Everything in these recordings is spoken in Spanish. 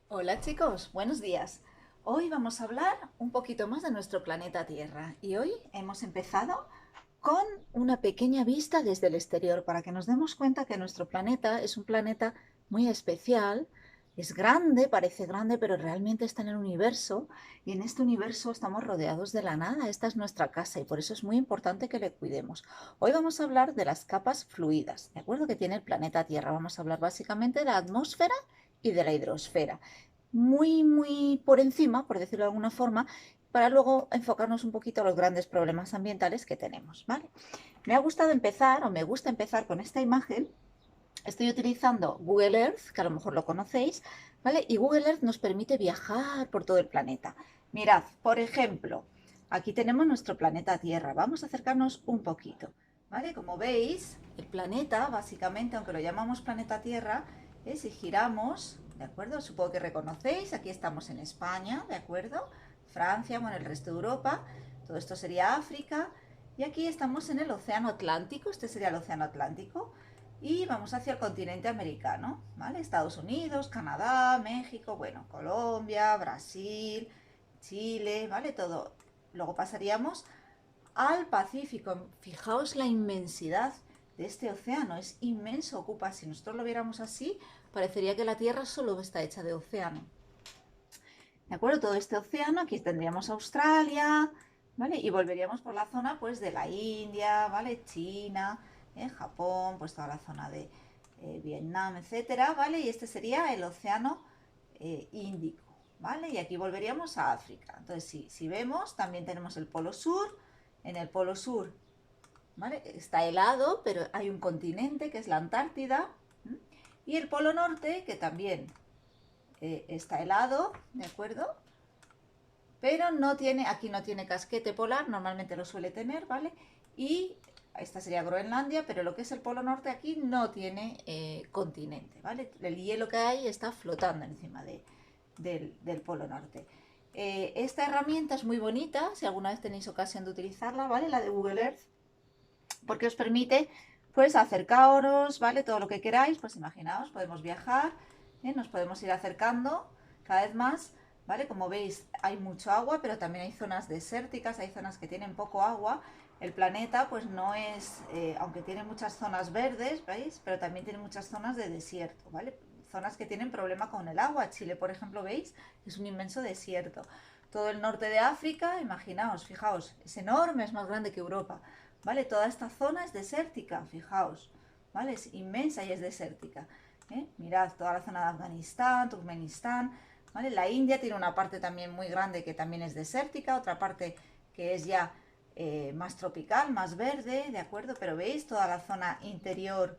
Hola chicos, buenos días. Hoy vamos a hablar un poquito más de nuestro planeta Tierra y hoy hemos empezado con una pequeña vista desde el exterior para que nos demos cuenta que nuestro planeta es un planeta muy especial, es grande, parece grande, pero realmente está en el universo y en este universo estamos rodeados de la nada. Esta es nuestra casa y por eso es muy importante que le cuidemos. Hoy vamos a hablar de las capas fluidas, ¿de acuerdo? Que tiene el planeta Tierra. Vamos a hablar básicamente de la atmósfera y de la hidrosfera muy por encima, por decirlo de alguna forma, para luego enfocarnos un poquito a los grandes problemas ambientales que tenemos, ¿vale? Me ha gustado empezar, o me gusta empezar con esta imagen. Estoy utilizando Google Earth, que a lo mejor lo conocéis, ¿vale? Y Google Earth nos permite viajar por todo el planeta. Mirad, por ejemplo, aquí tenemos nuestro planeta Tierra. Vamos a acercarnos un poquito, ¿vale? Como veis, el planeta, básicamente, aunque lo llamamos planeta Tierra, si giramos, ¿de acuerdo? Supongo que reconocéis, aquí estamos en España, ¿de acuerdo? Francia, bueno, el resto de Europa, todo esto sería África, y aquí estamos en el Océano Atlántico, este sería el Océano Atlántico, y vamos hacia el continente americano, ¿vale? Estados Unidos, Canadá, México, bueno, Colombia, Brasil, Chile, ¿vale? Todo. Luego pasaríamos al Pacífico. Fijaos la inmensidad de este océano, es inmenso, ocupa, si nosotros lo viéramos así, parecería que la Tierra solo está hecha de océano. ¿De acuerdo? Todo este océano, aquí tendríamos Australia, ¿vale? Y volveríamos por la zona, pues, de la India, ¿vale? China, Japón, pues toda la zona de Vietnam, etcétera, ¿vale? Y este sería el océano Índico, ¿vale? Y aquí volveríamos a África. Entonces, si vemos, también tenemos el Polo Sur. En el Polo Sur, ¿vale? Está helado, pero hay un continente que es la Antártida. ¿M? Y el Polo Norte, que también está helado, ¿de acuerdo? Pero no tiene, aquí no tiene casquete polar, normalmente lo suele tener, ¿vale? Y esta sería Groenlandia, pero lo que es el Polo Norte aquí no tiene continente, ¿vale? El hielo que hay está flotando encima del Polo Norte. Esta herramienta es muy bonita, si alguna vez tenéis ocasión de utilizarla, ¿vale? La de Google Earth, porque os permite, pues, acercaros, ¿vale? Todo lo que queráis, pues imaginaos, podemos viajar, nos podemos ir acercando cada vez más, ¿vale? Como veis, hay mucho agua, pero también hay zonas desérticas, hay zonas que tienen poco agua. El planeta, pues no es, aunque tiene muchas zonas verdes, ¿veis? Pero también tiene muchas zonas de desierto, ¿vale? Zonas que tienen problema con el agua. Chile, por ejemplo, ¿veis? Es un inmenso desierto. Todo el norte de África, imaginaos, fijaos, es enorme, es más grande que Europa. ¿Vale? Toda esta zona es desértica, fijaos, ¿vale? Es inmensa y es desértica. Mirad toda la zona de Afganistán, Turkmenistán, ¿vale? La India tiene una parte también muy grande que también es desértica, otra parte que es ya más tropical, más verde, ¿de acuerdo? Pero veis, toda la zona interior,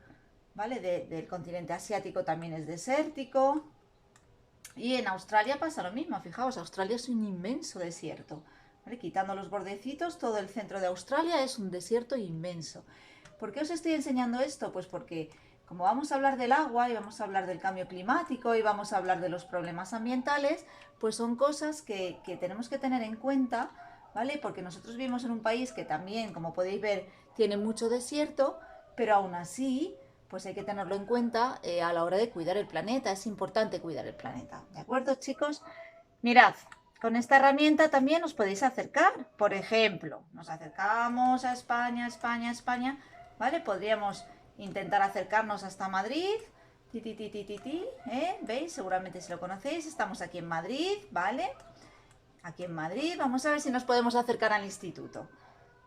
¿vale? Del continente asiático también es desértico. Y en Australia pasa lo mismo, fijaos, Australia es un inmenso desierto. ¿Vale? Quitando los bordecitos, todo el centro de Australia es un desierto inmenso. ¿Por qué os estoy enseñando esto? Pues porque como vamos a hablar del agua y vamos a hablar del cambio climático y vamos a hablar de los problemas ambientales, pues son cosas que tenemos que tener en cuenta, ¿vale? Porque nosotros vivimos en un país que también, como podéis ver, tiene mucho desierto, pero aún así pues hay que tenerlo en cuenta a la hora de cuidar el planeta. Es importante cuidar el planeta. ¿De acuerdo, chicos? Mirad, con esta herramienta también os podéis acercar. Por ejemplo, nos acercamos a España, España, España, ¿vale? Podríamos intentar acercarnos hasta Madrid. Ti, ti, ti, ti, ti, ti, ¿eh? ¿Veis? Seguramente si lo conocéis. Estamos aquí en Madrid, ¿vale? Aquí en Madrid. Vamos a ver si nos podemos acercar al instituto.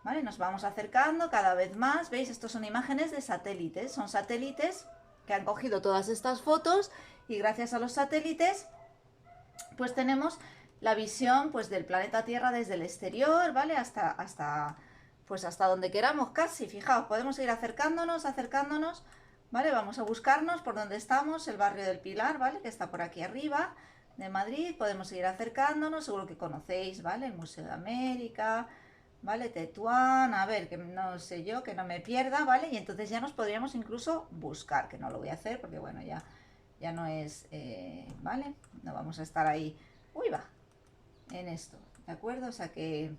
¿Vale? Nos vamos acercando cada vez más. ¿Veis? Estos son imágenes de satélites. Son satélites que han cogido todas estas fotos y gracias a los satélites pues tenemos la visión pues del planeta Tierra desde el exterior, ¿vale? Pues hasta donde queramos casi. Fijaos, podemos ir acercándonos, acercándonos, ¿vale? Vamos a buscarnos por donde estamos, el barrio del Pilar, ¿vale? Que está por aquí arriba de Madrid. Podemos ir acercándonos, seguro que conocéis, ¿vale? El Museo de América, ¿vale? Tetuán, a ver, que no sé yo, que no me pierda, ¿vale? Y entonces ya nos podríamos incluso buscar, que no lo voy a hacer porque, bueno, ya no es, ¿vale? No vamos a estar ahí, uy, va, en esto, ¿de acuerdo? O sea que,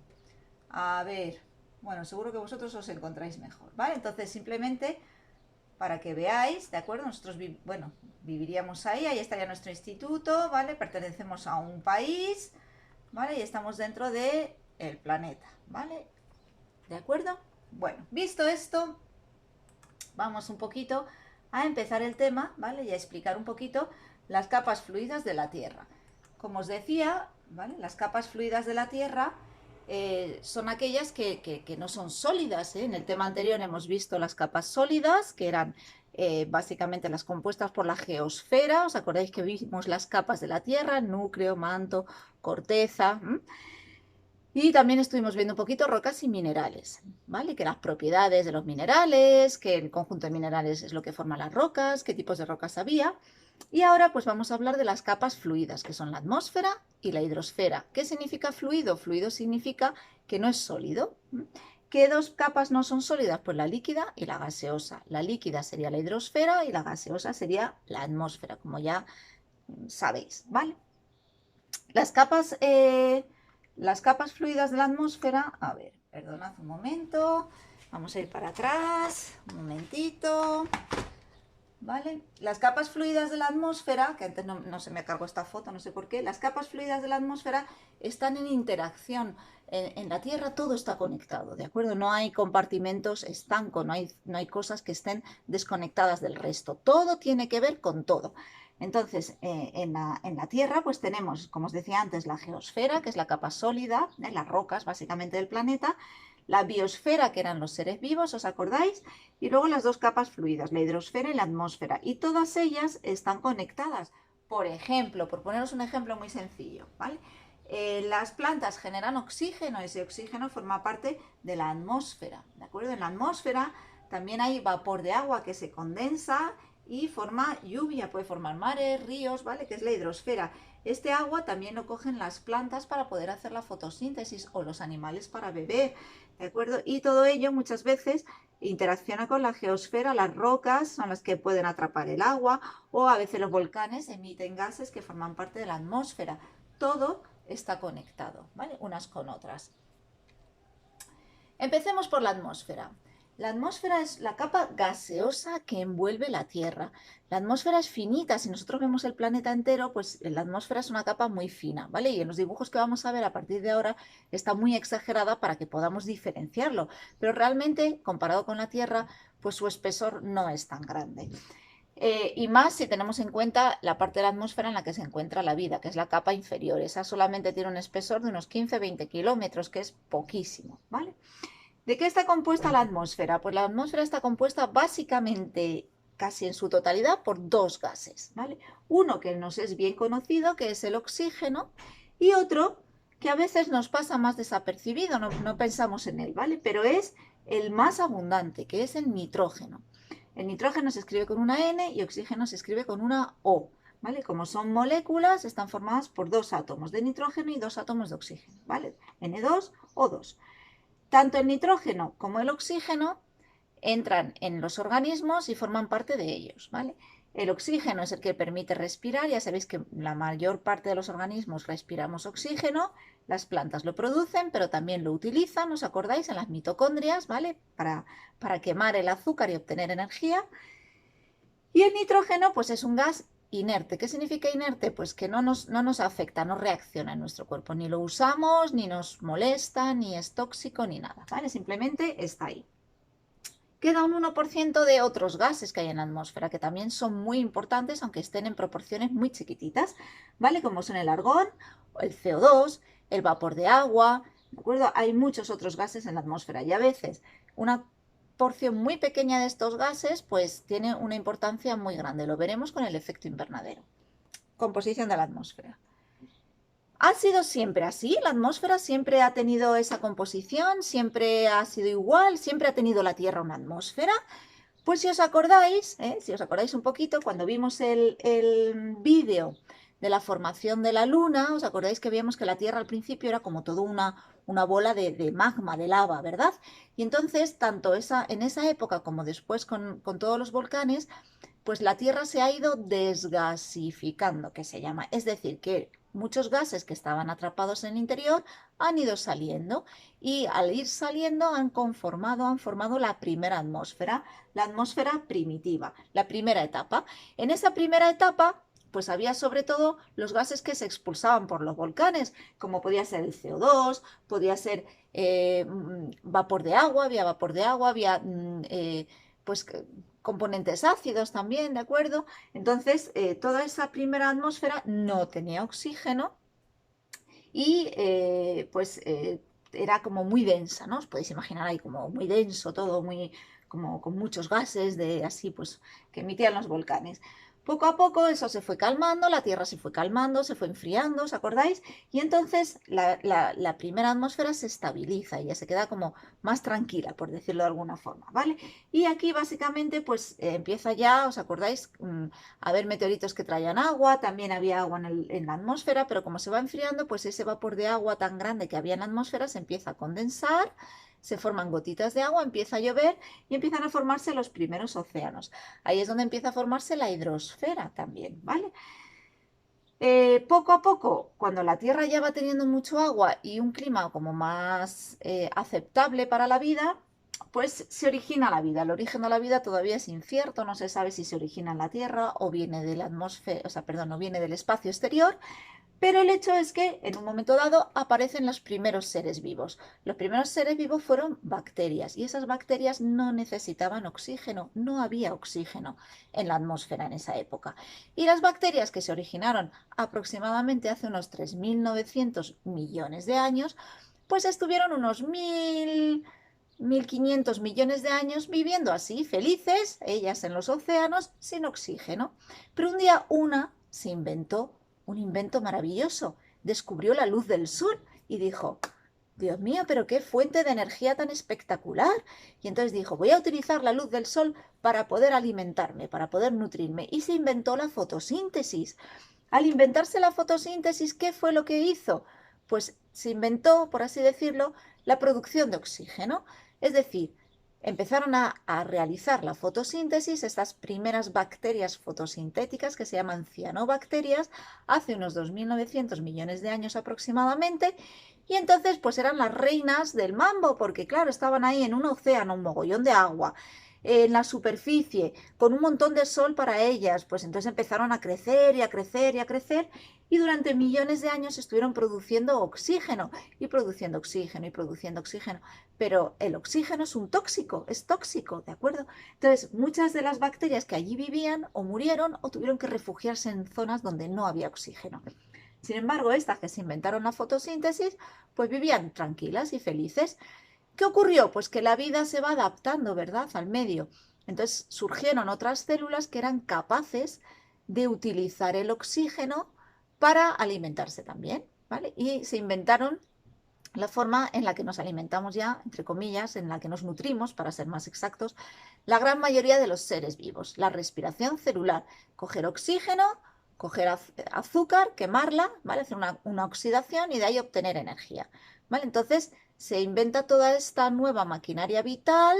a ver, bueno, seguro que vosotros os encontráis mejor, ¿vale? Entonces simplemente para que veáis, ¿de acuerdo? Nosotros, bueno, viviríamos ahí estaría nuestro instituto, ¿vale? Pertenecemos a un país, ¿vale? Y estamos dentro del planeta, ¿vale? ¿De acuerdo? Bueno, visto esto, vamos un poquito a empezar el tema, ¿vale? Y a explicar un poquito las capas fluidas de la Tierra. Como os decía, ¿vale? Las capas fluidas de la Tierra son aquellas que no son sólidas, ¿eh? En el tema anterior hemos visto las capas sólidas, que eran básicamente las compuestas por la geosfera. ¿Os acordáis que vimos las capas de la Tierra? Núcleo, manto, corteza. Y también estuvimos viendo un poquito rocas y minerales, ¿vale? Que las propiedades de los minerales, que el conjunto de minerales es lo que forma las rocas, qué tipos de rocas había. Y ahora pues vamos a hablar de las capas fluidas, que son la atmósfera y la hidrosfera. ¿Qué significa fluido? Fluido significa que no es sólido. ¿Qué dos capas no son sólidas? Pues la líquida y la gaseosa. La líquida sería la hidrosfera y la gaseosa sería la atmósfera, como ya sabéis, ¿vale? Las capas fluidas de la atmósfera, a ver, perdonad un momento, vamos a ir para atrás, un momentito, ¿vale? Las capas fluidas de la atmósfera, que antes no se me cargó esta foto, no sé por qué, las capas fluidas de la atmósfera están en interacción. En la Tierra todo está conectado, ¿de acuerdo? No hay compartimentos estancos, no hay cosas que estén desconectadas del resto. Todo tiene que ver con todo. Entonces, en la Tierra, pues tenemos, como os decía antes, la geosfera, que es la capa sólida, las rocas básicamente del planeta, la biosfera, que eran los seres vivos, ¿os acordáis? Y luego las dos capas fluidas, la hidrosfera y la atmósfera. Y todas ellas están conectadas. Por ejemplo, por poneros un ejemplo muy sencillo, ¿vale? Las plantas generan oxígeno, ese oxígeno forma parte de la atmósfera, ¿de acuerdo? En la atmósfera también hay vapor de agua que se condensa y forma lluvia, puede formar mares, ríos, ¿vale? Que es la hidrosfera. Este agua también lo cogen las plantas para poder hacer la fotosíntesis o los animales para beber, ¿de acuerdo? Y todo ello muchas veces interacciona con la geosfera, las rocas son las que pueden atrapar el agua o a veces los volcanes emiten gases que forman parte de la atmósfera. Todo está conectado, ¿vale? Unas con otras. Empecemos por la atmósfera. La atmósfera es la capa gaseosa que envuelve la Tierra. La atmósfera es finita. Si nosotros vemos el planeta entero, pues la atmósfera es una capa muy fina, ¿vale? Y en los dibujos que vamos a ver a partir de ahora está muy exagerada para que podamos diferenciarlo. Pero realmente, comparado con la Tierra, pues su espesor no es tan grande. Y más si tenemos en cuenta la parte de la atmósfera en la que se encuentra la vida, que es la capa inferior. Esa solamente tiene un espesor de unos 15-20 kilómetros, que es poquísimo, ¿vale? ¿De qué está compuesta la atmósfera? Pues la atmósfera está compuesta básicamente, casi en su totalidad, por dos gases, ¿vale? Uno que nos es bien conocido, que es el oxígeno, y otro que a veces nos pasa más desapercibido, no pensamos en él, ¿vale? Pero es el más abundante, que es el nitrógeno. El nitrógeno se escribe con una N y oxígeno se escribe con una O, ¿vale? Como son moléculas, están formadas por dos átomos de nitrógeno y dos átomos de oxígeno, ¿vale? N2, O2. Tanto el nitrógeno como el oxígeno entran en los organismos y forman parte de ellos, ¿vale? El oxígeno es el que permite respirar, ya sabéis que la mayor parte de los organismos respiramos oxígeno, las plantas lo producen, pero también lo utilizan, ¿os acordáis? En las mitocondrias, ¿vale? Para quemar el azúcar y obtener energía. Y el nitrógeno, pues es un gas inerte. ¿Qué significa inerte? Pues que no nos afecta, no reacciona en nuestro cuerpo. Ni lo usamos, ni nos molesta, ni es tóxico, ni nada, ¿vale? Simplemente está ahí. Queda un 1% de otros gases que hay en la atmósfera, que también son muy importantes, aunque estén en proporciones muy chiquititas, ¿vale? Como son el argón, el CO2, el vapor de agua, ¿de acuerdo? Hay muchos otros gases en la atmósfera y a veces una porción muy pequeña de estos gases pues tiene una importancia muy grande. Lo veremos con el efecto invernadero. Composición de la atmósfera. ¿Ha sido siempre así? ¿La atmósfera siempre ha tenido esa composición? ¿Siempre ha sido igual? ¿Siempre ha tenido la Tierra una atmósfera? Pues si os acordáis un poquito, cuando vimos el vídeo de la formación de la Luna, os acordáis que vimos que la Tierra al principio era como toda una bola de magma, de lava, ¿verdad? Y entonces, tanto en esa época como después con todos los volcanes, pues la Tierra se ha ido desgasificando, que se llama. Es decir, que muchos gases que estaban atrapados en el interior han ido saliendo y al ir saliendo han formado la primera atmósfera, la atmósfera primitiva, la primera etapa. En esa primera etapa pues había sobre todo los gases que se expulsaban por los volcanes, como podía ser el CO2, podía ser vapor de agua, había pues componentes ácidos también, ¿de acuerdo? Entonces, toda esa primera atmósfera no tenía oxígeno y era como muy densa, ¿no? Os podéis imaginar ahí como muy denso todo, muy como con muchos gases de así pues que emitían los volcanes. Poco a poco eso se fue calmando, la Tierra se fue calmando, se fue enfriando, ¿os acordáis? Y entonces la primera atmósfera se estabiliza y ya se queda como más tranquila, por decirlo de alguna forma, ¿vale? Y aquí básicamente pues empieza ya, ¿os acordáis? A haber meteoritos que traían agua, también había agua en la atmósfera, pero como se va enfriando, pues ese vapor de agua tan grande que había en la atmósfera se empieza a condensar, se forman gotitas de agua, empieza a llover y empiezan a formarse los primeros océanos. Ahí es donde empieza a formarse la hidrosfera también, ¿vale? Poco a poco, cuando la Tierra ya va teniendo mucho agua y un clima como más aceptable para la vida, pues se origina la vida. El origen de la vida todavía es incierto, no se sabe si se origina en la Tierra o viene de la atmósfera, o sea, perdón, o viene del espacio exterior, pero el hecho es que en un momento dado aparecen los primeros seres vivos. Los primeros seres vivos fueron bacterias y esas bacterias no necesitaban oxígeno, no había oxígeno en la atmósfera en esa época. Y las bacterias que se originaron aproximadamente hace unos 3.900 millones de años, pues estuvieron unos 1.500 millones de años viviendo así, felices, ellas en los océanos, sin oxígeno. Pero un día una se inventó un invento maravilloso. Descubrió la luz del sol y dijo, Dios mío, pero qué fuente de energía tan espectacular. Y entonces dijo, voy a utilizar la luz del sol para poder alimentarme, para poder nutrirme. Y se inventó la fotosíntesis. Al inventarse la fotosíntesis, ¿qué fue lo que hizo? Pues se inventó, por así decirlo, la producción de oxígeno. Es decir, empezaron a realizar la fotosíntesis, estas primeras bacterias fotosintéticas que se llaman cianobacterias, hace unos 2.900 millones de años aproximadamente, y entonces pues eran las reinas del mambo, porque claro, estaban ahí en un océano, un mogollón de agua, en la superficie, con un montón de sol para ellas, pues entonces empezaron a crecer y a crecer y a crecer y durante millones de años estuvieron produciendo oxígeno y produciendo oxígeno y produciendo oxígeno. Pero el oxígeno es tóxico, ¿de acuerdo? Entonces, muchas de las bacterias que allí vivían o murieron o tuvieron que refugiarse en zonas donde no había oxígeno. Sin embargo, estas que se inventaron la fotosíntesis, pues vivían tranquilas y felices. ¿Qué ocurrió? Pues que la vida se va adaptando, ¿verdad?, al medio. Entonces surgieron otras células que eran capaces de utilizar el oxígeno para alimentarse también, ¿vale? Y se inventaron la forma en la que nos alimentamos ya, entre comillas, en la que nos nutrimos, para ser más exactos, la gran mayoría de los seres vivos. La respiración celular, coger oxígeno, coger azúcar, quemarla, ¿vale? Hacer una oxidación y de ahí obtener energía, ¿vale? Entonces se inventa toda esta nueva maquinaria vital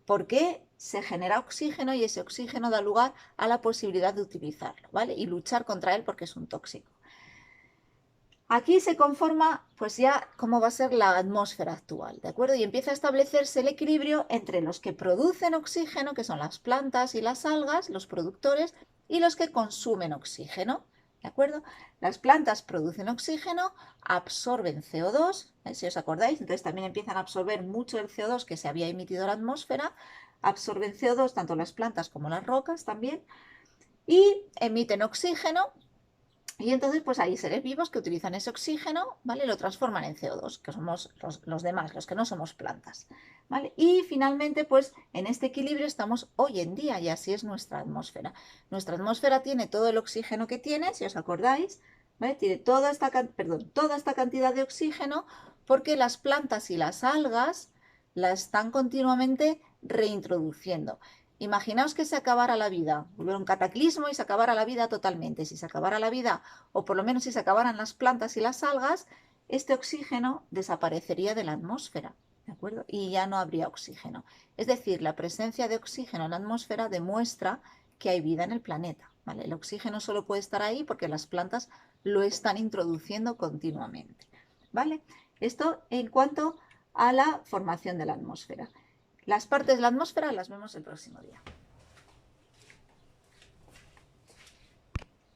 porque se genera oxígeno y ese oxígeno da lugar a la posibilidad de utilizarlo, ¿vale? Y luchar contra él porque es un tóxico. Aquí se conforma pues ya cómo va a ser la atmósfera actual, ¿de acuerdo? Y empieza a establecerse el equilibrio entre los que producen oxígeno, que son las plantas y las algas, los productores, y los que consumen oxígeno, ¿de acuerdo? Las plantas producen oxígeno, absorben CO2, si os acordáis, entonces también empiezan a absorber mucho el CO2 que se había emitido a la atmósfera, absorben CO2 tanto las plantas como las rocas también, y emiten oxígeno. Y entonces, pues hay seres vivos que utilizan ese oxígeno, ¿vale? Lo transforman en CO2, que somos los demás, los que no somos plantas, ¿vale? Y finalmente, pues en este equilibrio estamos hoy en día y así es nuestra atmósfera. Nuestra atmósfera tiene todo el oxígeno que tiene, si os acordáis, ¿vale? Tiene toda esta cantidad de oxígeno porque las plantas y las algas la están continuamente reintroduciendo. Imaginaos que se acabara la vida, hubiera un cataclismo y se acabara la vida totalmente. Si se acabara la vida, o por lo menos si se acabaran las plantas y las algas, este oxígeno desaparecería de la atmósfera, ¿de acuerdo? Y ya no habría oxígeno. Es decir, la presencia de oxígeno en la atmósfera demuestra que hay vida en el planeta, ¿vale? El oxígeno solo puede estar ahí porque las plantas lo están introduciendo continuamente, ¿vale? Esto en cuanto a la formación de la atmósfera. Las partes de la atmósfera las vemos el próximo día.